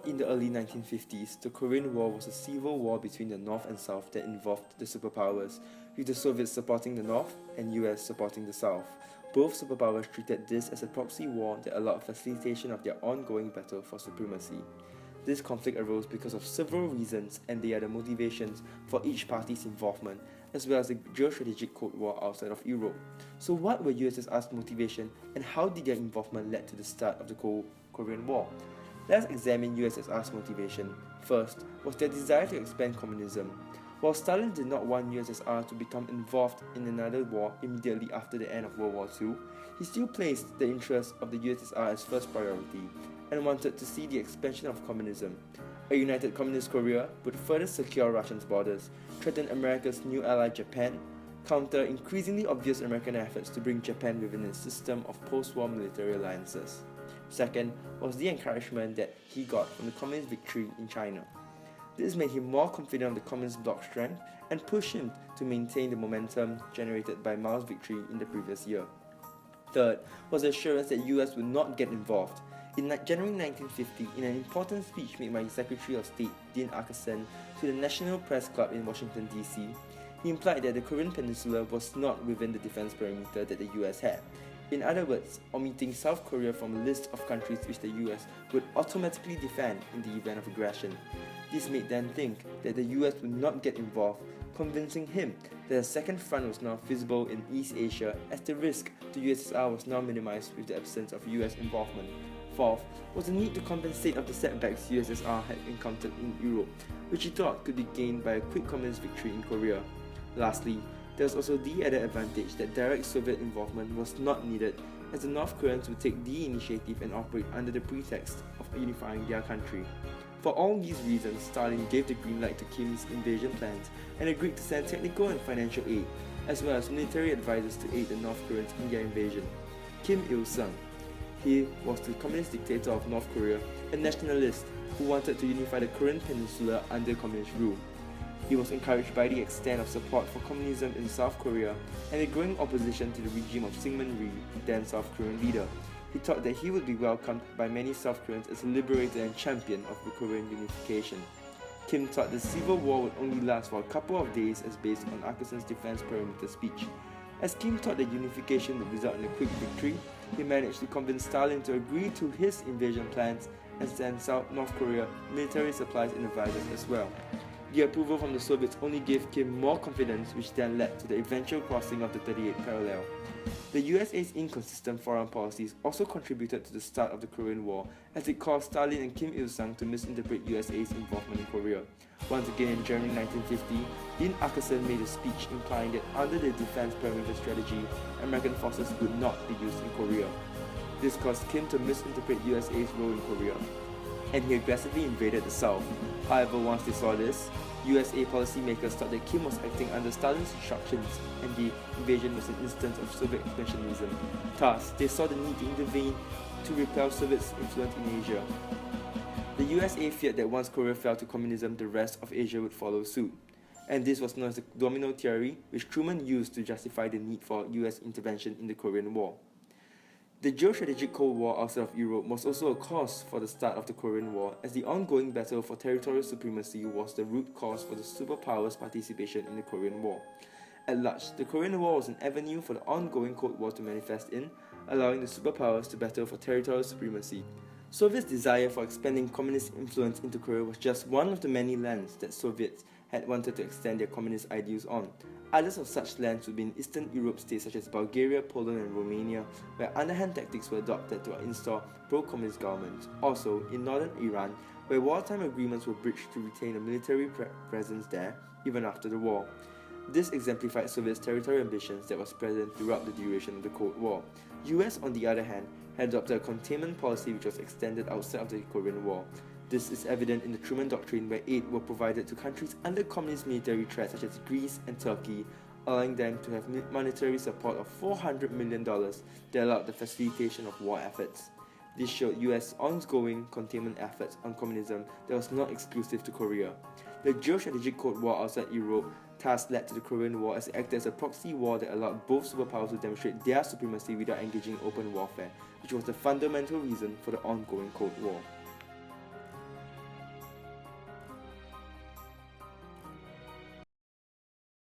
Fought in the early 1950s, the Korean War was a civil war between the North and South that involved the superpowers, with the Soviets supporting the North and US supporting the South. Both superpowers treated this as a proxy war that allowed facilitation of their ongoing battle for supremacy. This conflict arose because of several reasons, and they are the motivations for each party's involvement, as well as the geostrategic Cold War outside of Europe. So what were USSR's motivation, and how did their involvement lead to the start of the Korean War? Let's examine USSR's motivation. First was their desire to expand communism. While Stalin did not want USSR to become involved in another war immediately after the end of World War II, he still placed the interests of the USSR as first priority and wanted to see the expansion of communism. A united communist Korea would further secure Russia's borders, threaten America's new ally Japan, counter increasingly obvious American efforts to bring Japan within its system of post-war military alliances. Second was the encouragement that he got from the communist victory in China. This made him more confident of the communist bloc strength and pushed him to maintain the momentum generated by Mao's victory in the previous year. Third was the assurance that US would not get involved. In January 1950, in an important speech made by Secretary of State Dean Acheson to the National Press Club in Washington, D.C., he implied that the Korean Peninsula was not within the defense perimeter that the US had. In other words, omitting South Korea from a list of countries which the US would automatically defend in the event of aggression. This made them think that the US would not get involved, convincing him that a second front was now feasible in East Asia as the risk to USSR was now minimized with the absence of US involvement. Fourth was the need to compensate of the setbacks USSR had encountered in Europe, which he thought could be gained by a quick communist victory in Korea. Lastly, there was also the added advantage that direct Soviet involvement was not needed, as the North Koreans would take the initiative and operate under the pretext of unifying their country. For all these reasons, Stalin gave the green light to Kim's invasion plans and agreed to send technical and financial aid, as well as military advisors to aid the North Koreans in their invasion. Kim Il-sung. He was the communist dictator of North Korea, a nationalist who wanted to unify the Korean peninsula under communist rule. He was encouraged by the extent of support for communism in South Korea and the growing opposition to the regime of Syngman Rhee, then South Korean leader. He thought that he would be welcomed by many South Koreans as a liberator and champion of the Korean unification. Kim thought the civil war would only last for a couple of days as based on Acheson's defense perimeter speech. As Kim thought that unification would result in a quick victory, he managed to convince Stalin to agree to his invasion plans and send North Korea military supplies and advisors as well. The approval from the Soviets only gave Kim more confidence, which then led to the eventual crossing of the 38th parallel. The USA's inconsistent foreign policies also contributed to the start of the Korean War, as it caused Stalin and Kim Il-sung to misinterpret USA's involvement in Korea. Once again in January 1950, Dean Acheson made a speech implying that under the defense perimeter strategy, American forces would not be used in Korea. This caused Kim to misinterpret USA's role in Korea, and he aggressively invaded the South. However, once they saw this, USA policymakers thought that Kim was acting under Stalin's instructions and the invasion was an instance of Soviet expansionism. Thus, they saw the need to intervene to repel Soviets' influence in Asia. The USA feared that once Korea fell to communism, the rest of Asia would follow suit. And this was known as the domino theory, which Truman used to justify the need for US intervention in the Korean War. The geostrategic Cold War outside of Europe was also a cause for the start of the Korean War, as the ongoing battle for territorial supremacy was the root cause for the superpowers' participation in the Korean War. At large, the Korean War was an avenue for the ongoing Cold War to manifest in, allowing the superpowers to battle for territorial supremacy. Soviets' desire for expanding communist influence into Korea was just one of the many lands that Soviets had wanted to extend their communist ideals on. Others of such lands would be in Eastern Europe states such as Bulgaria, Poland and Romania, where underhand tactics were adopted to install pro-communist governments. Also, in northern Iran, where wartime agreements were breached to retain a military presence there, even after the war. This exemplified Soviets' territorial ambitions that was present throughout the duration of the Cold War. US, on the other hand, had adopted a containment policy which was extended outside of the Korean War. This is evident in the Truman Doctrine, where aid were provided to countries under communist military threat such as Greece and Turkey, allowing them to have monetary support of $400 million that allowed the facilitation of war efforts. This showed US ongoing containment efforts on communism that was not exclusive to Korea. The geostrategic Cold War outside Europe thus led to the Korean War, as it acted as a proxy war that allowed both superpowers to demonstrate their supremacy without engaging in open warfare, which was the fundamental reason for the ongoing Cold War.